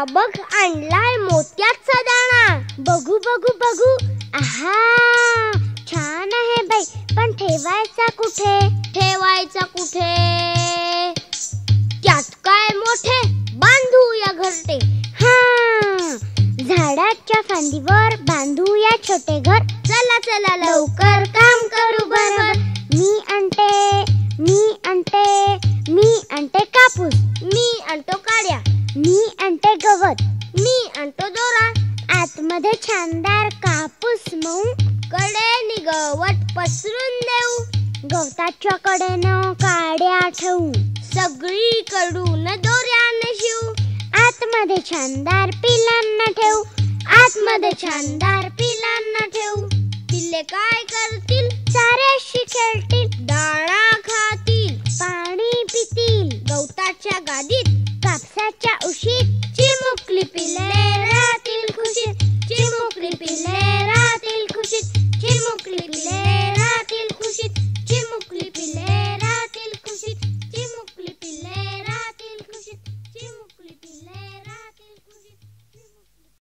बघ आणलाय मोत्याचा दाणा. बघू बघू बघू. आहा, छान आहे बाई, पण ठेवायचा कुठे? ठेवायचा कुठे? त्यात काय मोठे, बांधूया घरटे. हा, झाडाच्या फांदीवर बांधूया छोटे घर. चला चला लवकर काम करू बरोबर. मी आणते, मी आणते, मी आणते कापूस. मी आणतो काड्या. मी आणते गवत. मी आणतो दोरा. आतमध्ये छानदार कापूस मऊ, कडेने गवत पसरून देऊ. गवताच्या कडेनं काड्या ठेवू. सगळीकडून दोऱ्याने शिवू. आतमध्ये छानदार पिलांना ठेवू. आतमध्ये छानदार पिलांना ठेवू. पिल्ले काय करतील? साऱ्याशी खेळतील. दाणा खातील. पाणी पितील. गवताच्या गादीत, कापसाच्या उशीत